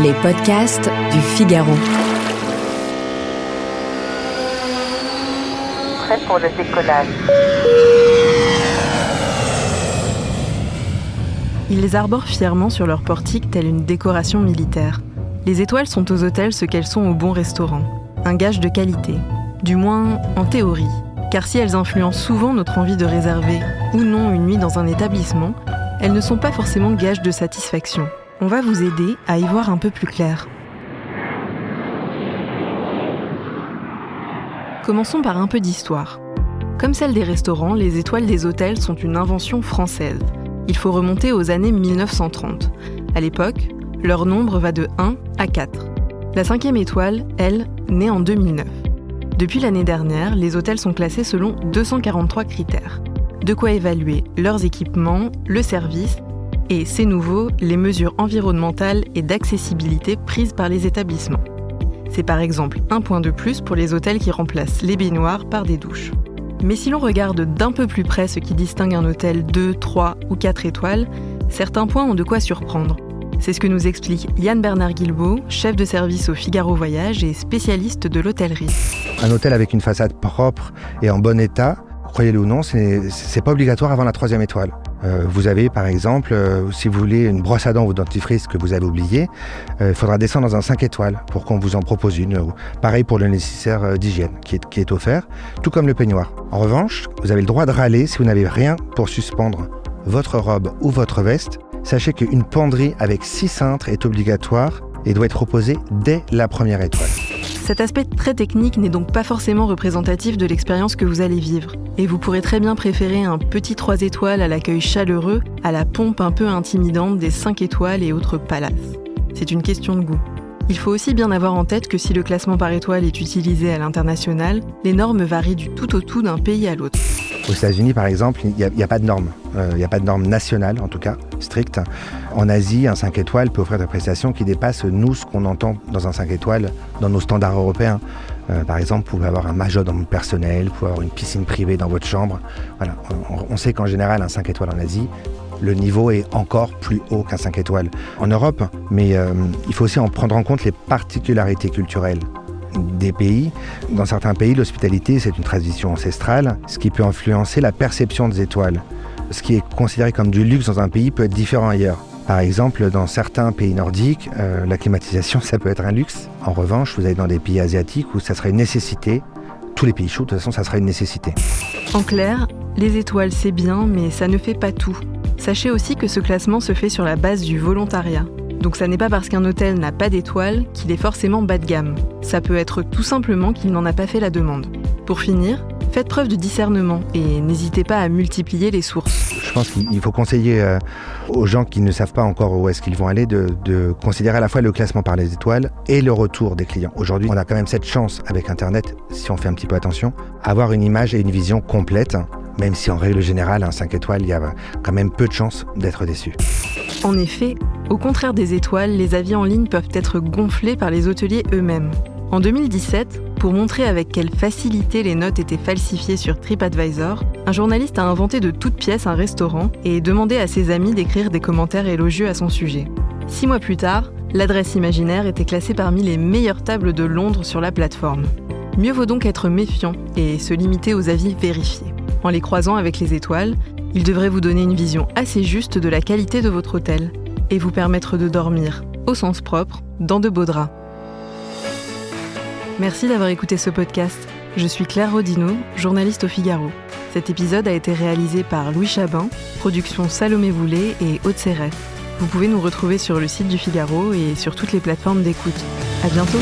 Les podcasts du Figaro. Prêt pour le décollage. Ils les arborent fièrement sur leur portique telle une décoration militaire. Les étoiles sont aux hôtels ce qu'elles sont aux bons restaurants. Un gage de qualité. Du moins, en théorie. Car si elles influencent souvent notre envie de réserver ou non une nuit dans un établissement, elles ne sont pas forcément gage de satisfaction. On va vous aider à y voir un peu plus clair. Commençons par un peu d'histoire. Comme celle des restaurants, les étoiles des hôtels sont une invention française. Il faut remonter aux années 1930. À l'époque, leur nombre va de 1 à 4. La 5e étoile, elle, naît en 2009. Depuis l'année dernière, les hôtels sont classés selon 243 critères. De quoi évaluer leurs équipements, le service et, c'est nouveau, les mesures environnementales et d'accessibilité prises par les établissements. C'est par exemple un point de plus pour les hôtels qui remplacent les baignoires par des douches. Mais si l'on regarde d'un peu plus près ce qui distingue un hôtel 2, 3 ou 4 étoiles, certains points ont de quoi surprendre. C'est ce que nous explique Yann Bernard Guilbault, chef de service au Figaro Voyage et spécialiste de l'hôtellerie. Un hôtel avec une façade propre et en bon état, croyez-le ou non, c'est pas obligatoire avant la 3e étoile. Vous avez par exemple, si vous voulez une brosse à dents ou dentifrice que vous avez oublié, il faudra descendre dans un 5 étoiles pour qu'on vous en propose une. Pareil pour le nécessaire d'hygiène qui est offert, tout comme le peignoir. En revanche, vous avez le droit de râler si vous n'avez rien pour suspendre votre robe ou votre veste. Sachez qu'une penderie avec 6 cintres est obligatoire et doit être proposée dès la 1re étoile. Cet aspect très technique n'est donc pas forcément représentatif de l'expérience que vous allez vivre. Et vous pourrez très bien préférer un petit 3 étoiles à l'accueil chaleureux, à la pompe un peu intimidante des 5 étoiles et autres palaces. C'est une question de goût. Il faut aussi bien avoir en tête que si le classement par étoile est utilisé à l'international, les normes varient du tout au tout d'un pays à l'autre. Aux États-Unis, par exemple, il n'y a pas de normes. Il n'y a pas de normes nationales, en tout cas, strictes. En Asie, un 5 étoiles peut offrir des prestations qui dépassent, nous, ce qu'on entend dans un 5 étoiles, dans nos standards européens. Par exemple, vous pouvez avoir un majordome personnel, vous pouvez avoir une piscine privée dans votre chambre. Voilà. On sait qu'en général, un 5 étoiles en Asie, le niveau est encore plus haut qu'un 5 étoiles en Europe. Mais il faut aussi en prendre en compte les particularités culturelles des pays. Dans certains pays, l'hospitalité, c'est une tradition ancestrale, ce qui peut influencer la perception des étoiles. Ce qui est considéré comme du luxe dans un pays peut être différent ailleurs. Par exemple, dans certains pays nordiques, la climatisation, ça peut être un luxe. En revanche, vous allez dans des pays asiatiques où ça serait une nécessité. Tous les pays chauds, de toute façon, ça serait une nécessité. En clair, les étoiles, c'est bien, mais ça ne fait pas tout. Sachez aussi que ce classement se fait sur la base du volontariat. Donc ça n'est pas parce qu'un hôtel n'a pas d'étoiles qu'il est forcément bas de gamme. Ça peut être tout simplement qu'il n'en a pas fait la demande. Pour finir, faites preuve de discernement et n'hésitez pas à multiplier les sources. Je pense qu'il faut conseiller aux gens qui ne savent pas encore où est-ce qu'ils vont aller de considérer à la fois le classement par les étoiles et le retour des clients. Aujourd'hui, on a quand même cette chance avec Internet, si on fait un petit peu attention, avoir une image et une vision complète, même si en règle générale, un 5 étoiles, il y a quand même peu de chances d'être déçu. En effet, au contraire des étoiles, les avis en ligne peuvent être gonflés par les hôteliers eux-mêmes. En 2017, pour montrer avec quelle facilité les notes étaient falsifiées sur TripAdvisor, un journaliste a inventé de toutes pièces un restaurant et demandé à ses amis d'écrire des commentaires élogieux à son sujet. 6 mois plus tard, l'adresse imaginaire était classée parmi les meilleures tables de Londres sur la plateforme. Mieux vaut donc être méfiant et se limiter aux avis vérifiés. En les croisant avec les étoiles, ils devraient vous donner une vision assez juste de la qualité de votre hôtel et vous permettre de dormir, au sens propre, dans de beaux draps. Merci d'avoir écouté ce podcast. Je suis Claire Rodino, journaliste au Figaro. Cet épisode a été réalisé par Louis Chabin, production Salomé Boulet et Aude Serret. Vous pouvez nous retrouver sur le site du Figaro et sur toutes les plateformes d'écoute. À bientôt!